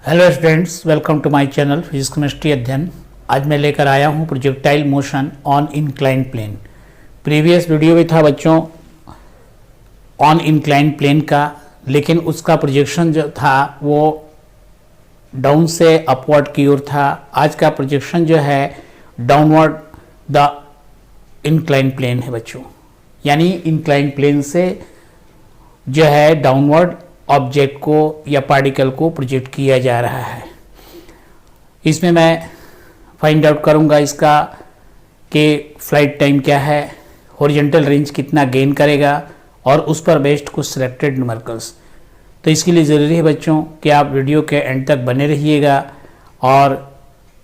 Hello students, welcome to my channel physics chemistry Adhyayan. आज मैं लेकर आया हूं projectile motion on incline plane. Previous video भी था बच्चों ऑन इंक्लाइन प्लेन का, लेकिन उसका प्रोजेक्शन जो था वो डाउन से अपवर्ड की ओर था। आज का प्रोजेक्शन जो है डाउनवर्ड द इंक्लाइन प्लेन है बच्चों, यानी इंक्लाइन प्लेन से जो है डाउनवर्ड ऑब्जेक्ट को या पार्टिकल को प्रोजेक्ट किया जा रहा है। इसमें मैं फाइंड आउट करूंगा इसका कि फ्लाइट टाइम क्या है, हॉरिजॉन्टल रेंज कितना गेन करेगा और उस पर बेस्ड कुछ सिलेक्टेड न्यूमेरिकल्स। तो इसके लिए ज़रूरी है बच्चों कि आप वीडियो के एंड तक बने रहिएगा और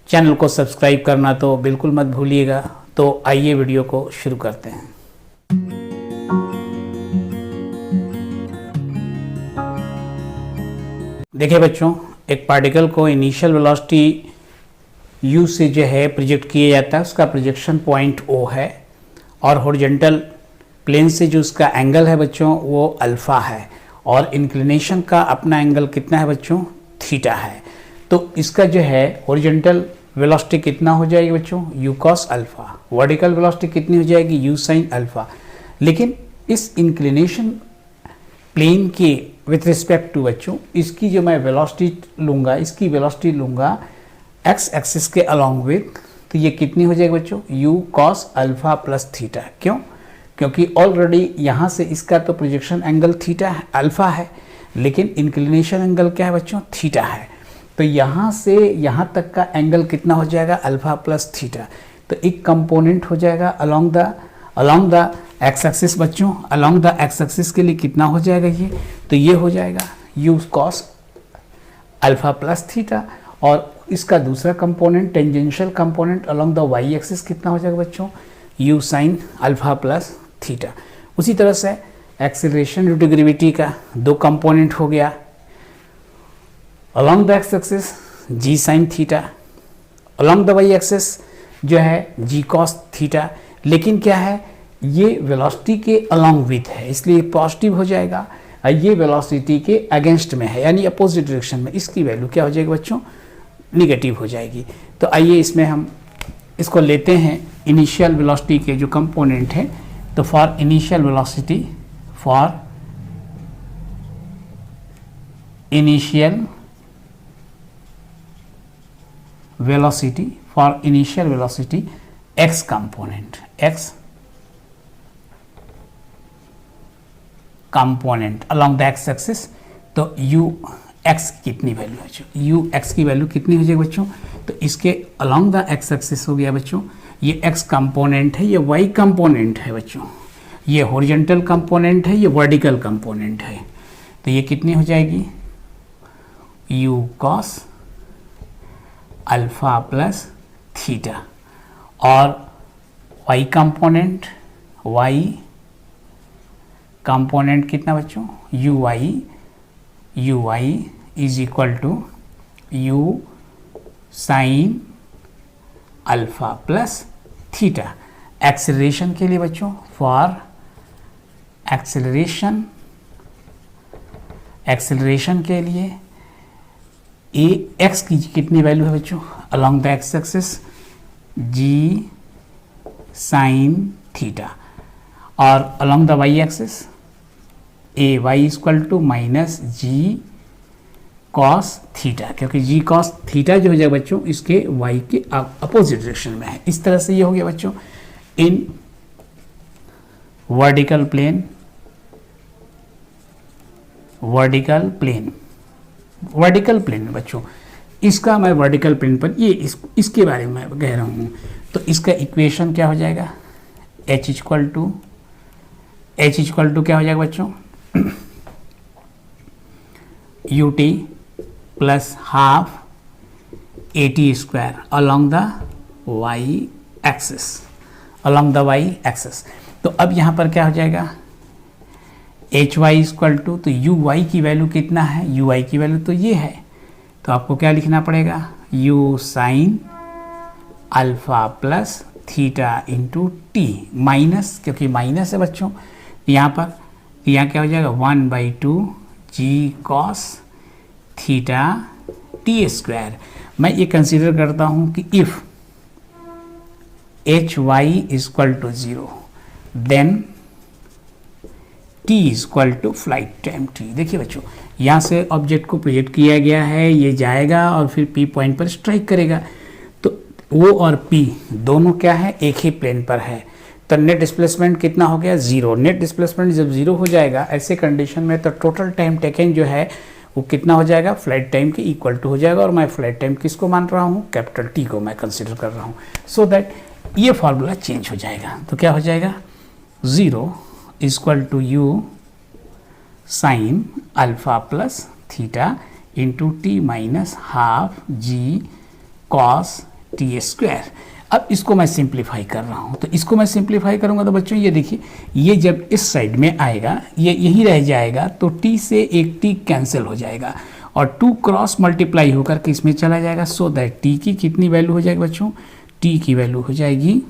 चैनल को सब्सक्राइब करना तो बिल्कुल मत भूलिएगा। तो आइए वीडियो को शुरू करते हैं। देखिए बच्चों, एक पार्टिकल को इनिशियल वेलोसिटी u से जो है प्रोजेक्ट किया जाता है, उसका प्रोजेक्शन पॉइंट O है और हॉरिजॉन्टल प्लेन से जो उसका एंगल है बच्चों वो अल्फ़ा है और इंक्लिनेशन का अपना एंगल कितना है बच्चों, थीटा है। तो इसका जो है हॉरिजॉन्टल वेलोसिटी कितना हो जाएगी बच्चों, u cos alpha. Vertical velocity कितनी हो जाएगी, u sin अल्फ़ा। लेकिन इस इंक्लिनेशन प्लेन के विथ रिस्पेक्ट टू बच्चों इसकी जो मैं वेलोसिटी लूँगा, इसकी वेलोसिटी लूँगा एक्स एक्सिस के अलॉन्ग विथ, तो ये कितनी हो जाएगी बच्चों, u cos alpha plus theta. क्यों? क्योंकि ऑलरेडी यहाँ से इसका तो प्रोजेक्शन एंगल थीटा है, अल्फ़ा है, लेकिन इंक्लिनेशन एंगल क्या है बच्चों, थीटा है। तो यहाँ से यहाँ तक का एंगल कितना हो जाएगा, अल्फ़ा प्लस थीटा। तो एक कंपोनेंट हो जाएगा अलॉन्ग द एक्स एक्सिस बच्चों। अलॉन्ग द एक्स एक्सिस के लिए कितना हो जाएगा ये, तो ये हो जाएगा u cos alpha plus theta. और इसका दूसरा component tangential component along the y axis कितना हो जाएगा बच्चों, u sin alpha plus theta. उसी तरह से एक्सीलरेशन ड्यू टू ग्रेविटी का दो कंपोनेंट हो गया, along the x axis g sin theta, along the y axis जो है g cos थीटा। लेकिन क्या है, ये वेलोसिटी के अलॉन्ग विथ है इसलिए पॉजिटिव हो जाएगा, ये वेलोसिटी के अगेंस्ट में है यानी अपोजिट डायरेक्शन में, इसकी वैल्यू क्या हो जाएगी बच्चों, निगेटिव हो जाएगी। तो आइए इसमें हम इसको लेते हैं इनिशियल वेलोसिटी के जो कंपोनेंट है। तो for initial velocity x component along the x axis, तो ux कितनी वैल्यू है बच्चों, ux की वैल्यू कितनी हो जाएगी बच्चों, तो इसके अलॉन्ग द एक्स एक्सिस हो गया बच्चों, ये x कंपोनेंट है, ये y कंपोनेंट है बच्चों, ये हॉरिजॉन्टल कंपोनेंट है, ये वर्टिकल कंपोनेंट है। तो ये कितनी हो जाएगी, u cos alpha plus theta. और y कंपोनेंट कितना बच्चों, uy is equal to u sin alpha plus theta. Acceleration के लिए बच्चों, फॉर एक्सेलरेशन के लिए x की कितनी वैल्यू है बच्चों, along the x axis g sin theta और along the y axis ay equal to minus g cos theta, क्योंकि जी कॉस थीटा जो हो जाएगा बच्चों इसके y के अपोजिट डायरेक्शन में है। इस तरह से ये हो गया बच्चों इन वर्टिकल प्लेन में बच्चों। इसका मैं वर्टिकल प्लेन पर ये इसके बारे में कह रहा हूँ। तो इसका इक्वेशन क्या हो जाएगा, h इक्वल टू क्या हो जाएगा बच्चों, ut plus half at square along the y axis. तो अब यहाँ पर क्या हो जाएगा, hy इक्वल टू, तो uy की वैल्यू कितना है, uy की वैल्यू तो ये है, तो आपको क्या लिखना पड़ेगा, u sin alpha plus theta into t, minus, क्योंकि माइनस है बच्चों यहाँ पर, यहाँ क्या हो जाएगा 1/2 g cos theta t square. मैं ये कंसीडर करता हूँ कि if h y equal to 0 then t equal to flight time t. देखिए बच्चों, यहाँ से ऑब्जेक्ट को प्रोजेक्ट किया गया है, ये जाएगा और फिर पी पॉइंट पर स्ट्राइक करेगा। तो ओ और पी दोनों क्या है, एक ही प्लेन पर है। तो नेट डिस्प्लेसमेंट कितना हो गया, 0। नेट डिस्प्लेसमेंट जब 0 हो जाएगा ऐसे कंडीशन में, तो टोटल टाइम टेकन जो है वो कितना हो जाएगा, फ्लाइट टाइम के इक्वल टू हो जाएगा। और मैं फ्लाइट टाइम किसको मान रहा हूँ, कैपिटल टी को मैं कंसिडर कर रहा हूँ। सो दैट ये फॉर्मूला चेंज हो जाएगा। तो क्या हो जाएगा, 0 equal to u sine alpha plus theta into t minus half g cos t square. अब इसको मैं सिंप्लीफाई कर रहा हूँ, तो इसको मैं सिंप्लीफाई करूँगा तो बच्चों ये देखिए, ये जब इस साइड में आएगा ये यहीं रह जाएगा, तो t से एक t कैंसिल हो जाएगा और 2 क्रॉस मल्टीप्लाई होकर के इसमें चला जाएगा। सो दैट t की कितनी वैल्यू हो जाएगी बच्चों, t की वैल्यू हो जाएगी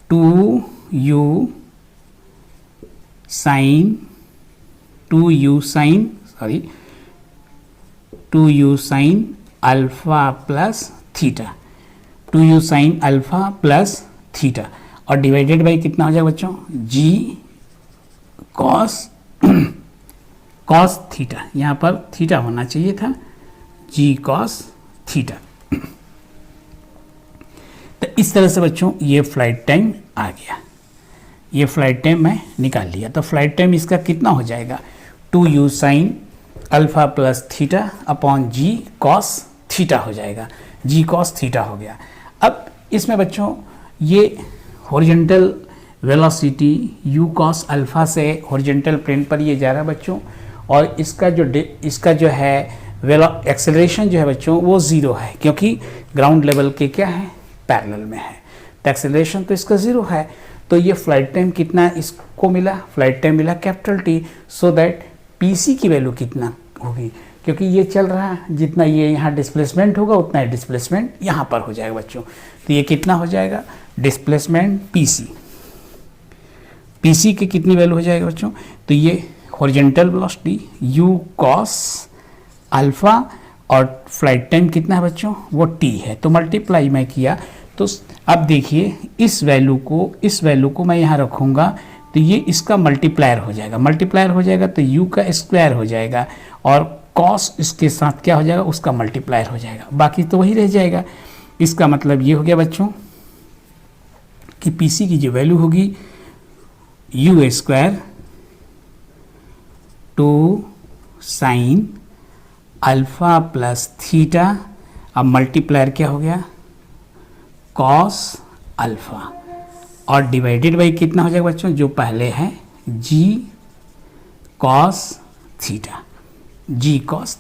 2u sign alpha plus theta, 2u sign alpha plus theta और डिवाइडेड बाई कितना हो जाएगा बच्चों, g कॉस थीटा। यहाँ पर थीटा होना चाहिए था, g कॉस थीटा। तो इस तरह से बच्चों ये फ्लाइट टाइम आ गया, ये फ्लाइट टाइम मैं निकाल लिया। तो फ्लाइट टाइम इसका कितना हो जाएगा, 2u sign alpha plus theta upon g cos theta हो जाएगा, g कॉस थीटा हो गया। अब इसमें बच्चों ये horizontal velocity u cos alpha से हॉरिजॉन्टल प्लेन पर ये जा रहा है बच्चों, और इसका जो है एक्सेलरेशन जो है बच्चों वो 0 है, क्योंकि ग्राउंड लेवल के क्या है, पैरेलल में है। तो एक्सेलरेशन तो इसका 0 है। तो ये फ्लाइट टाइम कितना इसको मिला, फ्लाइट टाइम मिला capital T. So that PC की वैल्यू कितना होगी, क्योंकि ये चल रहा है, जितना ये यहाँ डिस्प्लेसमेंट होगा उतना ही डिस्प्लेसमेंट यहाँ पर हो जाएगा बच्चों। तो ये कितना हो जाएगा, डिस्प्लेसमेंट पीसी की कितनी वैल्यू हो जाएगा बच्चों, तो ये horizontal velocity u cos alpha और फ्लाइट टाइम कितना है बच्चों, वो t है। तो मल्टीप्लाई मैं किया, तो अब देखिए इस वैल्यू को मैं यहाँ रखूँगा, तो ये इसका मल्टीप्लायर हो जाएगा, तो u का स्क्वायर हो जाएगा और कॉस इसके साथ क्या हो जाएगा, उसका मल्टीप्लायर हो जाएगा, बाकी तो वही रह जाएगा। इसका मतलब ये हो गया बच्चों कि पीसी की जो वैल्यू होगी u square 2 sine alpha plus theta, अब मल्टीप्लायर क्या हो गया, कॉस अल्फा और डिवाइडेड बाई कितना हो जाएगा बच्चों, जो पहले है g कॉस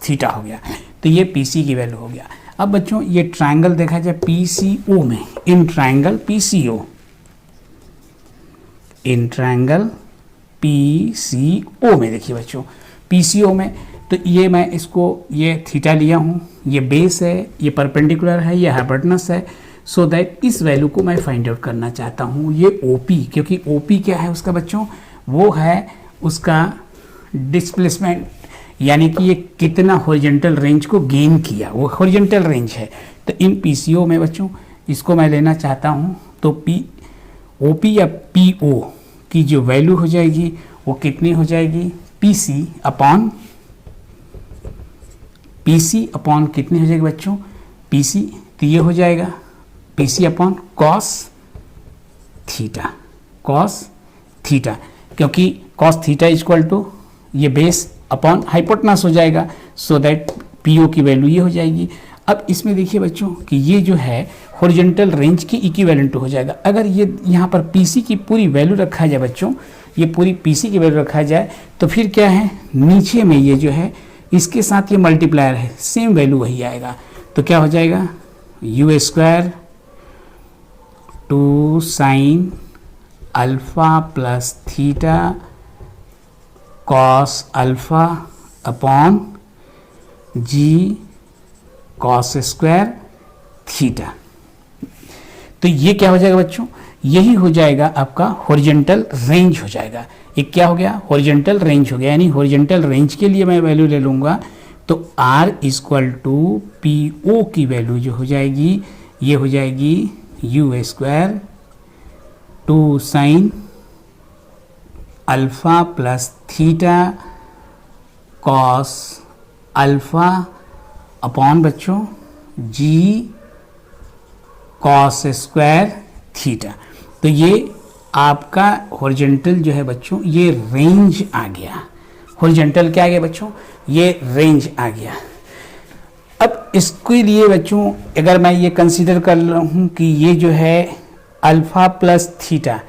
थीटा हो गया। तो ये पीसी की वैल्यू हो गया। अब बच्चों ये ट्रायंगल देखा जाए पीसीओ में, इन ट्रायंगल पीसीओ में देखिए बच्चों, पीसीओ में तो ये मैं इसको ये थीटा लिया हूँ, ये बेस है, ये परपेंडिकुलर है, ये हाइपोटेनस है। सो दैट इस वैल्यू को मैं फाइंड आउट करना चाहता हूँ, ये ओपी, क्योंकि ओपी क्या है उसका बच्चों, वो है उसका डिस्प्लेसमेंट, यानी कि ये कितना हॉरिजॉन्टल रेंज को गेन किया, वो हॉरिजॉन्टल रेंज है। तो इन पीसीओ में बच्चों इसको मैं लेना चाहता हूँ, तो ओपी या पीओ की जो वैल्यू हो जाएगी वो कितनी हो जाएगी, पीसी अपॉन कितनी हो जाएगी बच्चों, पीसी, तो ये हो जाएगा पीसी अपॉन कॉस थीटा, क्योंकि कॉस थीटा इक्वल टू ये बेस अपॉन हाइपोटेनस हो जाएगा। सो दैट पीओ की वैल्यू ये हो जाएगी। अब इसमें देखिए बच्चों कि ये जो है हॉरिजॉन्टल रेंज की इक्विवेलेंट हो जाएगा। अगर ये यहाँ पर पीसी की पूरी वैल्यू रखा जाए बच्चों, ये पूरी पीसी की वैल्यू रखा जाए, तो फिर क्या है, नीचे में ये जो है इसके साथ ये मल्टीप्लायर है, सेम वैल्यू वही आएगा। तो क्या हो जाएगा, u square 2 sine alpha plus theta cos alpha upon g cos square theta. तो ये क्या हो जाएगा बच्चों, यही हो जाएगा आपका हॉरिजॉन्टल रेंज हो जाएगा। ये क्या हो गया, हॉरिजॉन्टल रेंज हो गया। यानी हॉरिजॉन्टल रेंज के लिए मैं वैल्यू ले लूँगा, तो R equal to P O की वैल्यू जो हो जाएगी, ये हो जाएगी u square 2 sine alpha plus theta cos alpha upon बच्चों जी कॉस स्क्वायर थीटा। तो ये आपका हॉरिजॉन्टल जो है बच्चों, ये रेंज आ गया। हॉरिजॉन्टल क्या आ गया बच्चों, ये रेंज आ गया। अब इसके लिए बच्चों अगर मैं ये कंसीडर कर लूँ कि ये जो है अल्फ़ा प्लस थीटा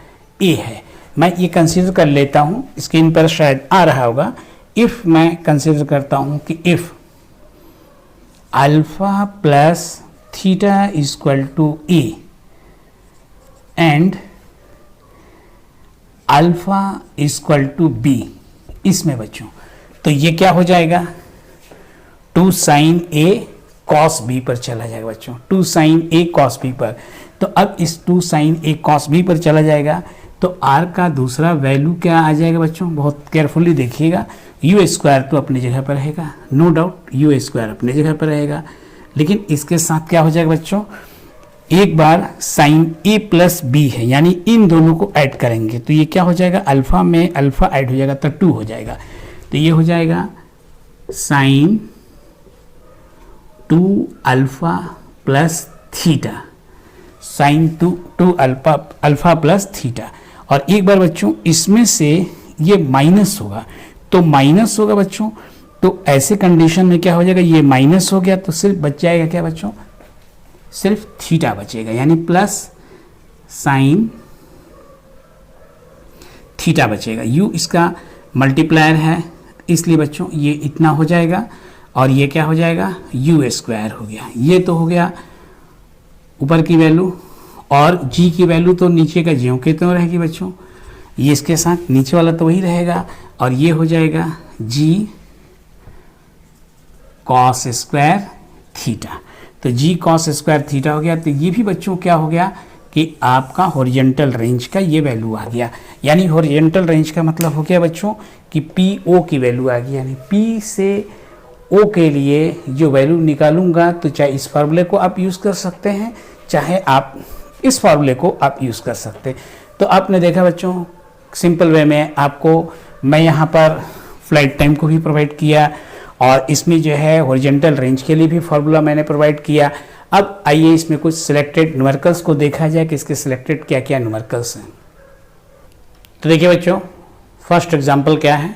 ए है, मैं ये कंसीडर कर लेता हूँ, स्क्रीन पर शायद आ रहा होगा। इफ़ मैं कंसीडर करता हूँ कि if alpha plus theta equal to A and alpha equal to B, इसमें बच्चों तो ये क्या हो जाएगा, 2 साइन ए कॉस बी पर चला जाएगा बच्चों, 2 साइन ए कॉस बी पर। तो अब इस 2 साइन ए कॉस बी पर चला जाएगा तो आर का दूसरा वैल्यू क्या आ जाएगा बच्चों, बहुत केयरफुली देखिएगा। यू स्क्वायर तो अपनी जगह पर रहेगा, नो डाउट यू स्क्वायर अपनी जगह पर रहेगा, लेकिन इसके साथ क्या हो जाएगा बच्चों, एक बार साइन ए प्लस बी है, यानी इन दोनों को ऐड करेंगे तो ये क्या हो जाएगा, अल्फ़ा में अल्फ़ा ऐड हो जाएगा तो 2 हो जाएगा। तो ये हो जाएगा sine 2 alpha plus theta, sine 2 alpha plus theta. और एक बार बच्चों इसमें से ये माइनस होगा, तो माइनस होगा बच्चों, तो ऐसे कंडीशन में क्या हो जाएगा, ये माइनस हो गया तो सिर्फ बच जाएगा क्या बच्चों, सिर्फ थीटा बचेगा, यानी प्लस साइन थीटा बचेगा। यू इसका मल्टीप्लायर है, इसलिए बच्चों ये इतना हो जाएगा और ये क्या हो जाएगा, यू स्क्वायर हो गया। ये तो हो गया ऊपर की वैल्यू, और जी की वैल्यू तो नीचे का ज्यों के त्यों रहेगी बच्चों, ये इसके साथ नीचे वाला तो वही रहेगा, और ये हो जाएगा जी कॉस स्क्वायर थीटा। तो जी कॉस स्क्वायर थीटा हो गया। तो ये भी बच्चों क्या हो गया कि आपका हॉरिजॉन्टल रेंज का ये वैल्यू आ गया। यानी हॉरिजॉन्टल रेंज का मतलब हो गया बच्चों कि पी ओ की वैल्यू आ गई, यानी पी से ओ के लिए जो वैल्यू निकालूंगा, तो चाहे इस फार्मूले को आप यूज़ कर सकते हैं, चाहे आप इस फार्मूले को आप यूज़ कर सकते हैं। तो आपने देखा बच्चों सिंपल वे में आपको मैं यहाँ पर फ्लाइट टाइम को भी प्रोवाइड किया, और इसमें जो है हॉरिजॉन्टल रेंज के लिए भी फार्मूला मैंने प्रोवाइड किया। अब आइए इसमें कुछ सिलेक्टेड न्यूमेरिकल्स को देखा जाए कि इसके सिलेक्टेड क्या क्या न्यूमेरिकल्स हैं। तो देखिए बच्चों फर्स्ट एग्जांपल क्या है,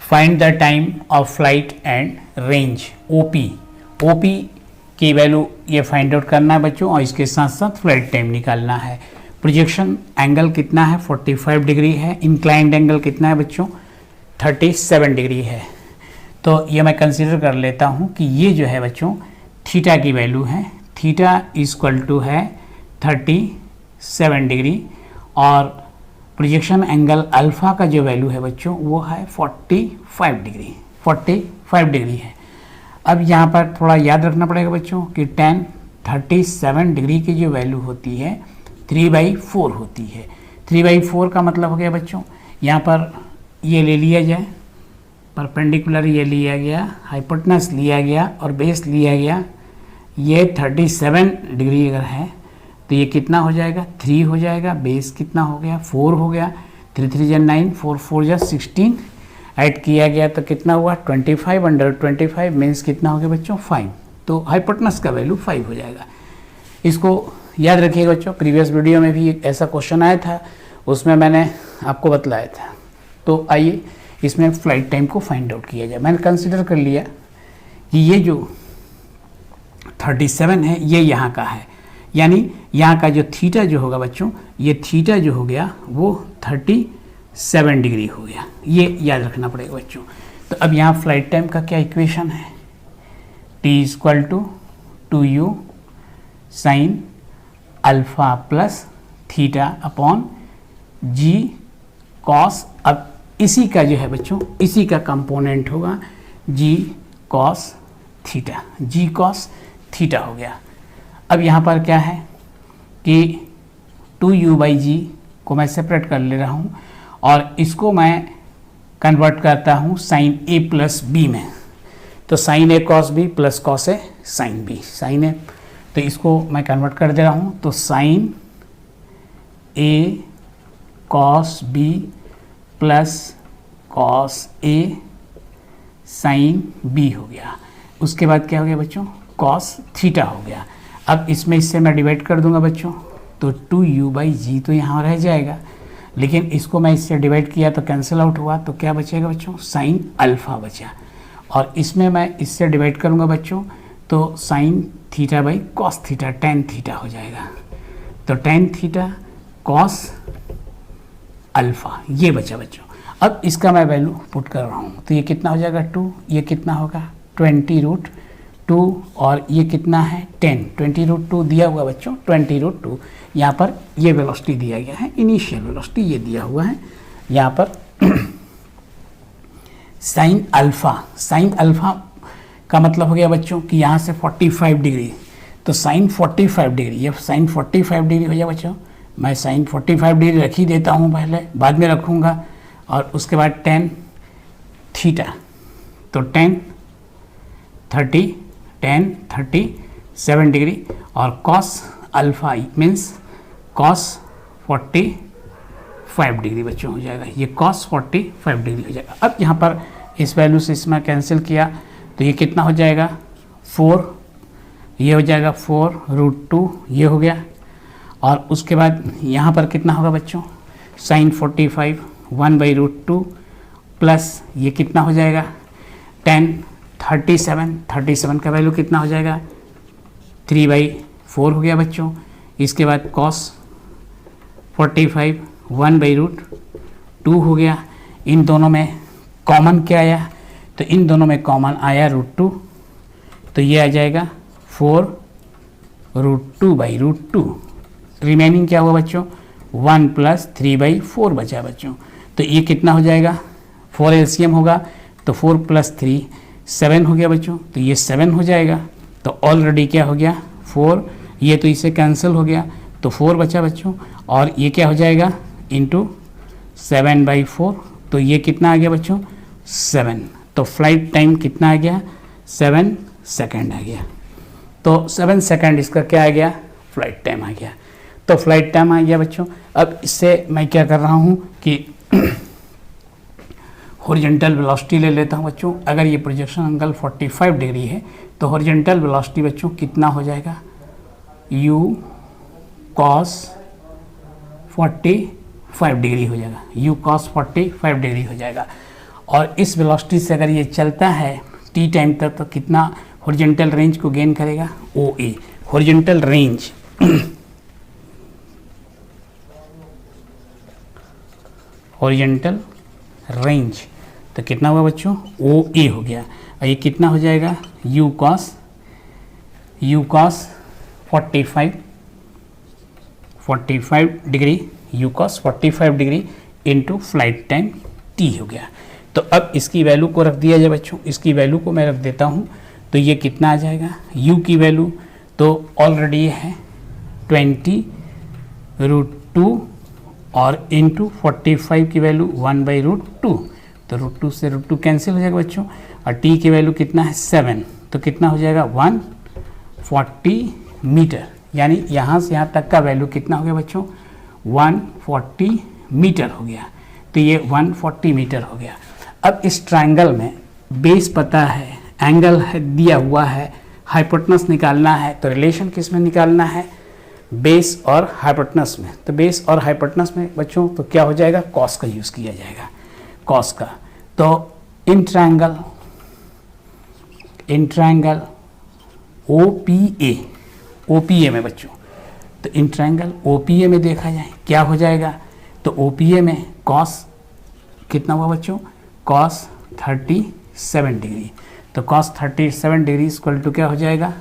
find the time of flight and range OP. OP की वैल्यू ये फाइंड आउट करना है बच्चों, और इसके साथ साथ फ्लाइट टाइम निकालना है। प्रोजेक्शन एंगल कितना है, 45 डिग्री है। इंक्लाइंड एंगल कितना है बच्चों, 37 डिग्री है। तो ये मैं कंसीडर कर लेता हूँ कि ये जो है बच्चों थीटा की वैल्यू है, थीटा इक्वल टू है 37 डिग्री, और प्रोजेक्शन एंगल अल्फ़ा का जो वैल्यू है बच्चों वो है 45 डिग्री, 45 डिग्री है। अब यहाँ पर थोड़ा याद रखना पड़ेगा बच्चों कि 37 डिग्री की जो वैल्यू होती है 3/4 होती है। 3/4 का मतलब हो गया बच्चों, यहाँ पर ये ले लिया जाए, परपेंडिकुलर ये लिया गया, हाइपोटेनस लिया गया और बेस लिया गया। ये 37 डिग्री अगर है तो ये कितना हो जाएगा, 3 हो जाएगा। बेस कितना हो गया, 4 हो गया। 3 3 जा 9, 4 4 जा 16, ऐड किया गया तो कितना हुआ 25 अंडर 25 मीन्स कितना हो गया बच्चों 5। तो हाइपोटेनस का वैल्यू 5 हो जाएगा। इसको याद रखिएगा बच्चों, प्रीवियस वीडियो में भी एक ऐसा क्वेश्चन आया था, उसमें मैंने आपको बतलाया था। तो आइए इसमें फ्लाइट टाइम को फाइंड आउट किया जाए। मैंने कंसिडर कर लिया कि ये जो 37 है ये यहाँ का है, यानी यहाँ का जो थीटा जो होगा बच्चों, ये थीटा जो हो गया वो 37 डिग्री हो गया। ये याद रखना पड़ेगा बच्चों। तो अब यहाँ फ्लाइट टाइम का क्या इक्वेशन है, t equal to 2u sine alpha plus theta upon g cos. अब इसी का जो है बच्चों, इसी का कंपोनेंट होगा जी कॉस थीटा, जी कॉस थीटा हो गया। अब यहाँ पर क्या है कि 2u/g को मैं सेपरेट कर ले रहा हूँ, और इसको मैं कन्वर्ट करता हूँ साइन ए प्लस बी में, तो sign A cos B plus cos A sine B, sign ए, तो इसको मैं कन्वर्ट कर दे रहा हूँ, तो sign A cos B plus cos A sine B हो गया। उसके बाद क्या हो गया बच्चों, कॉस थीटा हो गया। अब इसमें इससे मैं डिवाइड कर दूंगा बच्चों, तो 2u/g तो यहाँ रह जाएगा, लेकिन इसको मैं इससे डिवाइड किया तो कैंसिल आउट हुआ, तो क्या बचेगा बच्चों, साइन अल्फ़ा बचा। और इसमें मैं इससे डिवाइड करूँगा बच्चों, तो sine theta by cos theta, tan theta हो जाएगा, तो टेन थीटा कॉस अल्फ़ा, ये बचा बच्चों। अब इसका मैं वैल्यू पुट कर रहा हूँ, तो ये कितना हो जाएगा 2, ये कितना होगा 20√2, और ये कितना है 10, 20√2 दिया हुआ बच्चों, 20√2। यहाँ पर ये वेलोसिटी दिया गया है, इनिशियल वेलोसिटी ये दिया हुआ है यहाँ पर। साइन अल्फ़ा का मतलब हो गया बच्चों कि यहाँ से 45 डिग्री, तो साइन 45 डिग्री, ये साइन 45 डिग्री हो जाए बच्चों। मैं साइन 45 डिग्री रख ही देता हूँ पहले, बाद में रखूँगा। और उसके बाद 10 थीटा, तो 10 37 डिग्री, और cos alpha means cos 45 degree बच्चों हो जाएगा, ये कॉस 45 डिग्री हो जाएगा। अब यहाँ पर इस वैल्यू से इसमें कैंसिल किया, तो ये कितना हो जाएगा 4, ये हो जाएगा 4√2, ये हो गया। और उसके बाद यहाँ पर कितना होगा बच्चों, साइन 45 1/√2 प्लस ये कितना हो जाएगा 10 37 का वैल्यू कितना हो जाएगा 3/4 हो गया बच्चों। इसके बाद कॉस 45 1/√2 हो गया। इन दोनों में कॉमन क्या आया, तो इन दोनों में कॉमन आया √2, तो ये आ जाएगा 4√2/√2। रिमेनिंग क्या हुआ बच्चों 1 + 3/4 बचा बच्चों, तो ये कितना हो जाएगा 4 एलसीएम होगा, तो 4 + 3 7 हो गया बच्चों, तो ये 7 हो जाएगा। तो ऑलरेडी क्या हो गया 4, ये तो इसे कैंसिल हो गया, तो 4 बचा बच्चों। और ये क्या हो जाएगा इंटू 7/4, तो ये कितना आ गया बच्चों 7। तो फ्लाइट टाइम कितना आ गया 7 सेकेंड आ गया। तो 7 सेकेंड इसका क्या आ गया फ्लाइट टाइम आ गया। तो फ्लाइट टाइम आ गया बच्चों। अब इससे मैं क्या कर रहा हूँ कि हॉरिजॉन्टल वेलोसिटी ले लेता हूँ बच्चों। अगर ये प्रोजेक्शन एंगल 45 डिग्री है तो हॉरिजॉन्टल वेलोसिटी बच्चों कितना हो जाएगा u cos 45 डिग्री हो जाएगा, u cos 45 डिग्री हो जाएगा। और इस वेलोसिटी से अगर ये चलता है t टाइम तक तो कितना हॉरिजॉन्टल रेंज को गेन करेगा OA, horizontal range horizontal range तो कितना हुआ बच्चों OA हो गया। और ये कितना हो जाएगा u cos 45 degree, u cos 45 degree into flight time t हो गया। तो अब इसकी वैल्यू को रख दिया जाए बच्चों, इसकी वैल्यू को मैं रख देता हूँ, तो ये कितना आ जाएगा u की वैल्यू तो ऑलरेडी है 20√2 और इंटू 45 की वैल्यू 1/√2, तो √2 से √2 कैंसिल हो जाएगा बच्चों। और t की वैल्यू कितना है 7, तो कितना हो जाएगा 140 मीटर, यानी यहाँ से यहाँ तक का वैल्यू कितना हो गया बच्चों 140 मीटर हो गया। तो ये 140 मीटर हो गया। अब इस ट्रायंगल में बेस पता है, एंगल है दिया हुआ है, हाइपोटेनस निकालना है, तो रिलेशन किस में निकालना है बेस और हाइपोटेनस में। तो बेस और हाइपोटेनस में बच्चों तो क्या हो जाएगा कॉस का यूज़ किया जाएगा, कॉस का। तो इन ट्रायंगल OPA में बच्चों, तो इन ट्रायंगल OPA में देखा जाए क्या हो जाएगा, तो OPA में कॉस कितना हुआ बच्चों कॉस 37 डिग्री, तो कॉस 37 डिग्री इक्वल टू क्या हो जाएगा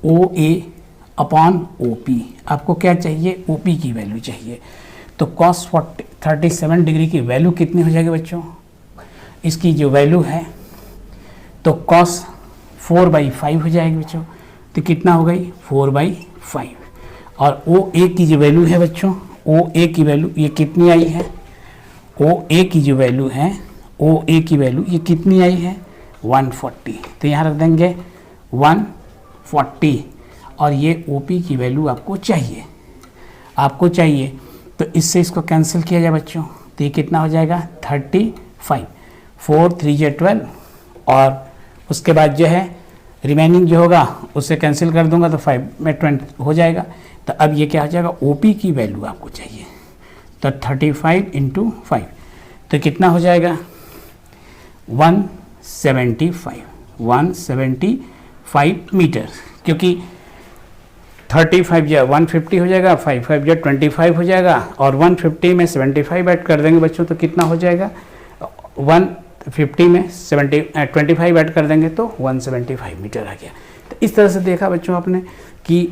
OA/OP। आपको क्या चाहिए OP की वैल्यू चाहिए, तो कॉस 37 डिग्री की वैल्यू कितनी हो जाएगी बच्चों, इसकी जो वैल्यू है तो कॉस 4/5 हो जाएगी बच्चों, तो कितना हो गई 4/5। और OA की जो वैल्यू है बच्चों, OA की वैल्यू ये कितनी आई है ओ ए की जो वैल्यू है, ओ ए की वैल्यू ये कितनी आई है 140, तो यहाँ रख देंगे 140 और ये ओ पी की वैल्यू आपको चाहिए तो इससे इसको कैंसिल किया जाए बच्चों, तो ये कितना हो जाएगा 35, 4 3 या 12 और उसके बाद जो है रिमेनिंग जो होगा उससे कैंसिल कर दूंगा तो 5 में 20 हो जाएगा। तो अब ये क्या हो जाएगा, ओपी की वैल्यू आपको चाहिए, तो 35 × 5 तो कितना हो जाएगा 175 मीटर, क्योंकि 35 या 150 हो जाएगा, 5 5 या 25 हो जाएगा और 150 में 75 ऐड कर देंगे बच्चों तो कितना हो जाएगा 150 में 25 ऐड कर देंगे तो 175 मीटर आ गया। तो इस तरह से देखा बच्चों आपने कि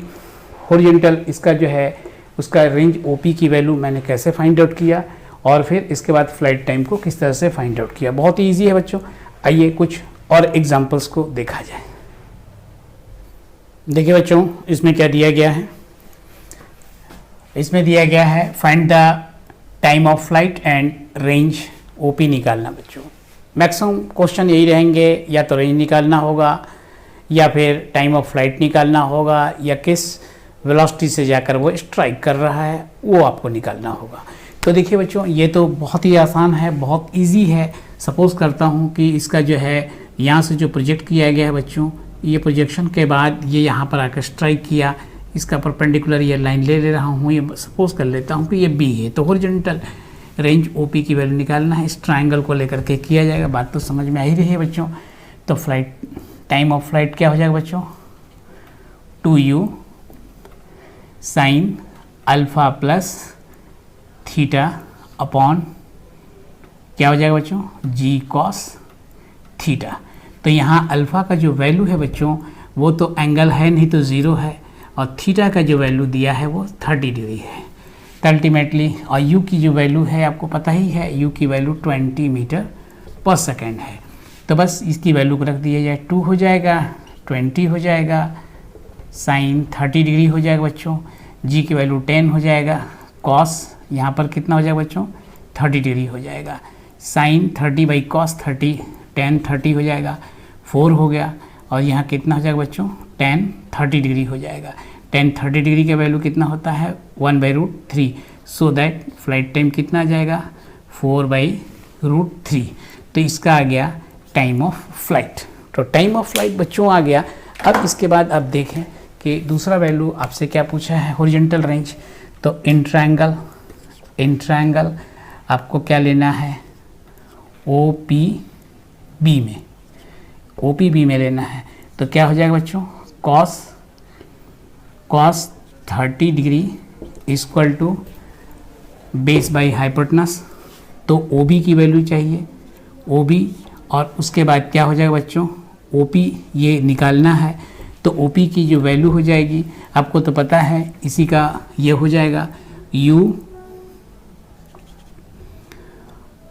हॉरिजॉन्टल इसका जो है उसका रेंज ओपी की वैल्यू मैंने कैसे फाइंड आउट किया और फिर इसके बाद फ्लाइट टाइम को किस तरह से फाइंड आउट किया। बहुत ही ईजी है बच्चों। आइए कुछ और एग्जांपल्स को देखा जाए। देखिए बच्चों इसमें क्या दिया गया है, इसमें दिया गया है find the time of flight and range OP निकालना। बच्चों मैक्सिमम क्वेश्चन यही रहेंगे, या तो रेंज निकालना होगा या फिर टाइम ऑफ फ्लाइट निकालना होगा या किस वेलोसिटी से जाकर वो स्ट्राइक कर रहा है वो आपको निकालना होगा। तो देखिए बच्चों ये तो बहुत ही आसान है, बहुत इजी है। सपोज़ करता हूँ कि इसका जो है यहाँ से जो प्रोजेक्ट किया गया है बच्चों, ये प्रोजेक्शन के बाद ये यहाँ पर आकर स्ट्राइक किया, इसका परपेंडिकुलर ये लाइन ले रहा हूँ, ये सपोज़ कर लेता हूँ कि ये बी है। तो हॉरिजॉन्टल रेंज ओपी की वैल्यू निकालना है, इस ट्रायंगल को लेकर के किया जाएगा। बात तो समझ में आ ही रही है बच्चों। तो फ्लाइट टाइम ऑफ फ्लाइट क्या हो जाएगा बच्चों 2u sine alpha plus theta upon क्या हो जाएगा बच्चों जी कॉस थीटा। तो यहाँ अल्फ़ा का जो वैल्यू है बच्चों वो तो एंगल है नहीं तो ज़ीरो है, और थीटा का जो वैल्यू दिया है वो 30 डिग्री है। तो अल्टीमेटली और यू की जो वैल्यू है आपको पता ही है, यू की वैल्यू 20 मीटर पर सेकेंड है। तो बस इसकी वैल्यू को रख दिया जाए, 2 हो जाएगा 20 हो जाएगा साइन 30 डिग्री हो जाएगा बच्चों, जी की वैल्यू 10 हो जाएगा, कॉस यहाँ पर कितना हो जाएगा बच्चों 30 डिग्री हो जाएगा, साइन 30 बाई कॉस 30 10 30 हो जाएगा, 4 हो गया, और यहाँ कितना हो जाएगा बच्चों 10 30 डिग्री हो जाएगा। 10 30 डिग्री का वैल्यू कितना होता है 1/√3, सो दैट फ्लाइट टाइम कितना आ जाएगा 4/√3। तो इसका आ गया टाइम ऑफ फ्लाइट। तो टाइम ऑफ फ्लाइट बच्चों आ गया। अब इसके बाद अब देखें कि दूसरा वैल्यू आपसे क्या पूछा है हॉरिजॉन्टल रेंज। तो इन ट्रायंगल आपको क्या लेना है OPB में लेना है। तो क्या हो जाएगा बच्चों cos 30 degree equal to base by hypotenuse. तो OB की वैल्यू चाहिए OB, और उसके बाद क्या हो जाएगा बच्चों OP ये निकालना है। तो OP की जो वैल्यू हो जाएगी आपको तो पता है, इसी का ये हो जाएगा U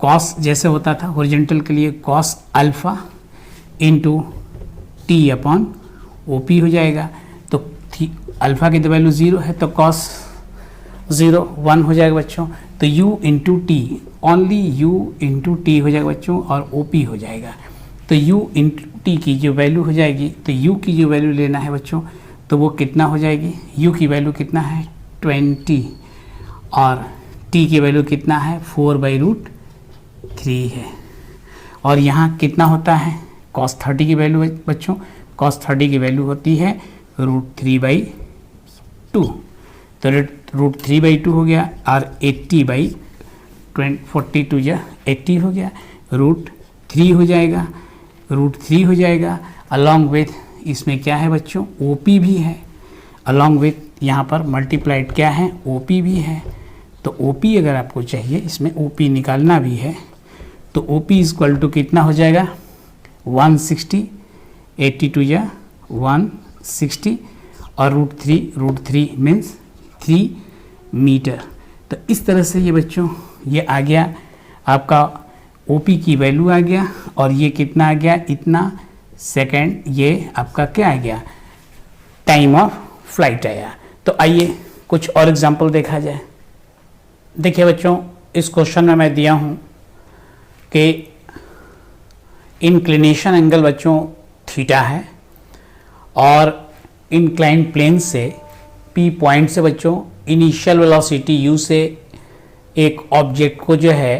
कॉस जैसे होता था हॉरिजॉन्टल के लिए cos alpha into T upon OP हो जाएगा। तो अल्फ़ा की तो वैल्यू 0 है तो कॉस 0 1 हो जाएगा बच्चों। तो U into T, only U into T हो जाएगा बच्चों, और OP हो जाएगा। तो U इंटू टी की जो वैल्यू हो जाएगी, तो U की जो वैल्यू लेना है बच्चों तो वो कितना हो जाएगी, U की वैल्यू कितना है 20 और T की वैल्यू कितना है 4/√3 है। और यहाँ कितना होता है cos 30 की वैल्यू बच्चों, cos 30 की वैल्यू होती है √3/2। तो √3/2 हो गया, और 80/42 या 80 हो गया, √3 हो जाएगा, √3 हो जाएगा। अलॉन्ग विथ इसमें क्या है बच्चों OP भी है, अलॉन्ग विथ यहाँ पर मल्टीप्लाइड क्या है OP भी है। तो OP अगर आपको चाहिए, इसमें OP निकालना भी है, तो OP इक्वल टू कितना हो जाएगा 160, 82 या 160, और √3 मीन्स 3 मीटर। तो इस तरह से ये बच्चों ये आ गया आपका OP की वैल्यू आ गया, और ये कितना आ गया इतना सेकेंड, ये आपका क्या आ गया टाइम ऑफ फ्लाइट आया। तो आइए कुछ और एग्जांपल देखा जाए। देखिए बच्चों इस क्वेश्चन में मैं दिया हूँ कि इंक्लिनेशन एंगल बच्चों थीटा है और इंक्लाइंड प्लेन से पी पॉइंट से बच्चों इनिशियल वेलोसिटी यू से एक ऑब्जेक्ट को जो है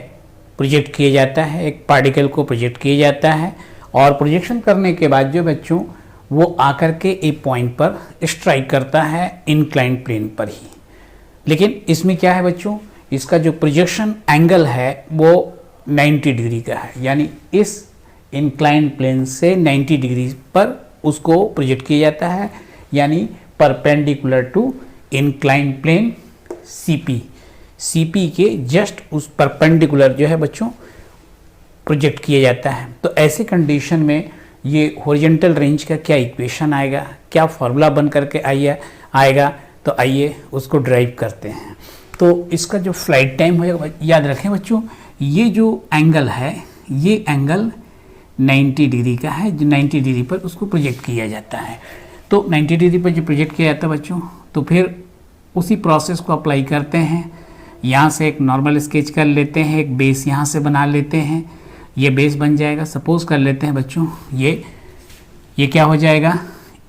प्रोजेक्ट किया जाता है, एक पार्टिकल को प्रोजेक्ट किया जाता है और प्रोजेक्शन करने के बाद जो बच्चों वो आकर के एक पॉइंट पर स्ट्राइक करता है इंक्लाइंड प्लेन पर ही। लेकिन इसमें क्या है बच्चों, इसका जो प्रोजेक्शन एंगल है वो 90 डिग्री का है, यानी इस इंक्लाइंड प्लेन से 90 डिग्री पर उसको प्रोजेक्ट किया जाता है, यानी perpendicular to inclined plane CP के जस्ट उस परपेंडिकुलर जो है बच्चों प्रोजेक्ट किया जाता है। तो ऐसे कंडीशन में ये हॉरिजॉन्टल रेंज का क्या इक्वेशन आएगा, क्या फॉर्मूला बन करके आएगा, तो आइए उसको ड्राइव करते हैं। तो इसका जो फ्लाइट टाइम होगा, याद रखें बच्चों, ये जो एंगल है ये एंगल 90 डिग्री का है, जो 90 डिग्री पर उसको प्रोजेक्ट किया जाता है। तो 90 डिग्री पर जो प्रोजेक्ट किया जाता है बच्चों, तो फिर उसी प्रोसेस को अप्लाई करते हैं। यहाँ से एक नॉर्मल स्केच कर लेते हैं, एक बेस यहाँ से बना लेते हैं, ये बेस बन जाएगा। सपोज कर लेते हैं बच्चों ये क्या हो जाएगा,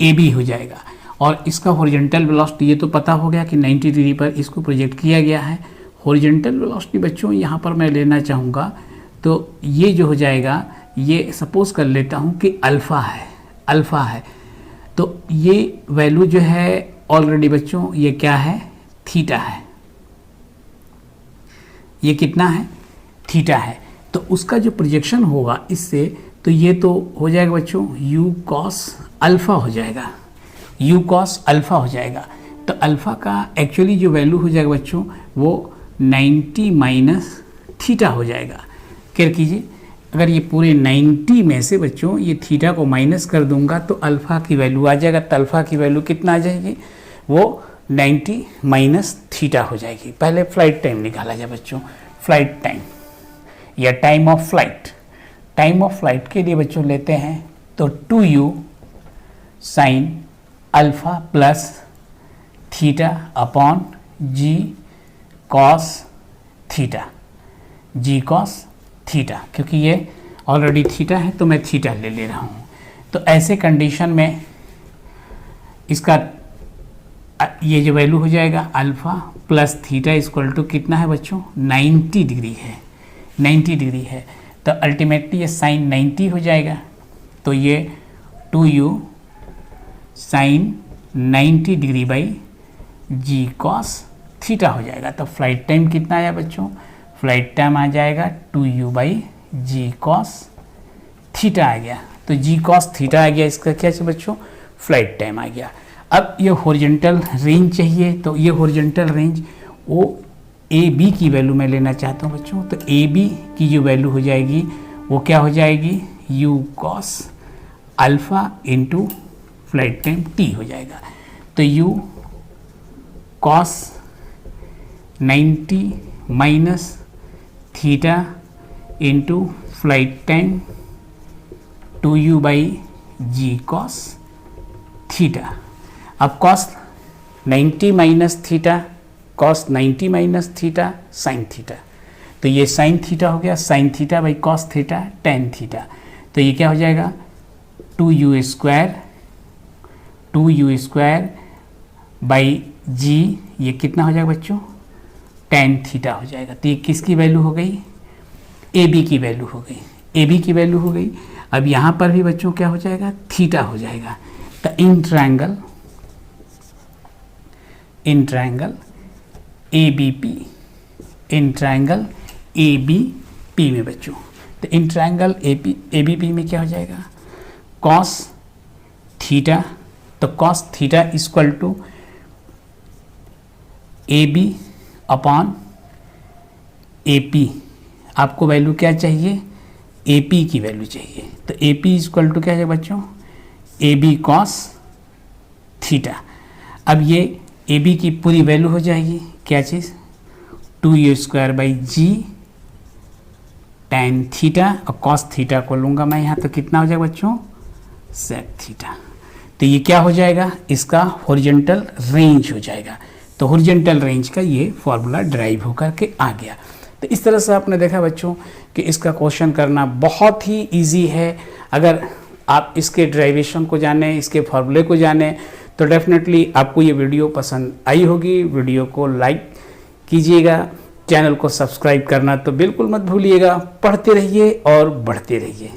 AB हो जाएगा और इसका हॉरिजॉन्टल वेलोसिटी ये तो पता हो गया कि 90 डिग्री पर इसको प्रोजेक्ट किया गया है। हॉरिजॉन्टल वेलोसिटी बच्चों यहाँ पर मैं लेना चाहूँगा, तो ये जो हो जाएगा, ये सपोज कर लेता हूँ कि अल्फ़ा है, तो ये वैल्यू जो है ऑलरेडी बच्चों ये क्या है, थीटा है। ये कितना है, थीटा है। तो उसका जो प्रोजेक्शन होगा इससे, तो ये तो हो जाएगा बच्चों u cos अल्फ़ा हो जाएगा, u cos अल्फ़ा हो जाएगा। तो अल्फ़ा का एक्चुअली जो वैल्यू हो जाएगा बच्चों वो 90 माइनस थीटा हो जाएगा। क्या कीजिए, अगर ये पूरे 90 में से बच्चों ये थीटा को माइनस कर दूंगा तो अल्फ़ा की वैल्यू आ जाएगा। तो अल्फ़ा की वैल्यू कितना आ जाएगी, वो 90 माइनस थीटा हो जाएगी। पहले फ्लाइट टाइम निकाला जाए बच्चों, फ्लाइट टाइम या time of flight. Time of flight के लिए बच्चों लेते हैं तो 2u sine alpha plus theta upon g cos theta, क्योंकि ये ऑलरेडी थीटा है तो मैं थीटा ले रहा हूँ। तो ऐसे कंडीशन में इसका ये जो वैल्यू हो जाएगा alpha plus theta equal to कितना है बच्चों, 90 डिग्री है, 90 डिग्री है। तो अल्टीमेटली ये साइन 90 हो जाएगा। तो ये 2u sine 90 degree by g cos थीटा हो जाएगा। तो फ्लाइट टाइम कितना आया बच्चों, फ्लाइट टाइम आ जाएगा 2u by g cos theta आ गया। तो g cos थीटा आ गया, इसका क्या है बच्चों, फ्लाइट टाइम आ गया। अब ये हॉरिजॉन्टल रेंज चाहिए, तो ये हॉरिजॉन्टल रेंज वो AB की वैल्यू मैं लेना चाहता हूँ बच्चों। तो AB की जो वैल्यू हो जाएगी वो क्या हो जाएगी, u cos alpha into flight time t हो जाएगा। तो u cos 90 minus theta into flight time 2u by g cos theta. अब cos 90 minus theta, cos 90 minus theta sine theta, तो ये साइन थीटा हो गया, sine theta by cos theta tan theta. तो ये क्या हो जाएगा, 2u स्क्वायर बाई g, ये कितना हो जाएगा बच्चों, टेन थीटा हो जाएगा। तो ये किसकी वैल्यू हो गई, AB की वैल्यू हो गई, AB की वैल्यू हो गई। अब यहाँ पर भी बच्चों क्या हो जाएगा, थीटा हो जाएगा। तो इन ट्रायंगल ABP में बच्चों, तो इन ट्रायंगल ABP में क्या हो जाएगा, cos थीटा, तो cos theta equal to AB upon AP। आपको वैल्यू क्या चाहिए, AP की वैल्यू चाहिए। तो AP इक्वल टू क्या है बच्चों, AB cos थीटा। अब ये AB की पूरी वैल्यू हो जाएगी, क्या चीज़, 2u square by g tan theta, और cos थीटा को लूँगा मैं यहाँ, तो कितना हो जाएगा बच्चों, sec थीटा। तो ये क्या हो जाएगा, इसका हॉरिजॉन्टल रेंज हो जाएगा। तो हॉरिजॉन्टल रेंज का ये फॉर्मूला ड्राइव होकर के आ गया। तो इस तरह से आपने देखा बच्चों कि इसका क्वेश्चन करना बहुत ही इजी है। अगर आप इसके डेरिवेशन को जाने, इसके फॉर्मूले को जाने, तो डेफिनेटली आपको ये वीडियो पसंद आई होगी। वीडियो को लाइक कीजिएगा, चैनल को सब्सक्राइब करना तो बिल्कुल मत भूलिएगा। पढ़ते रहिए और बढ़ते रहिए।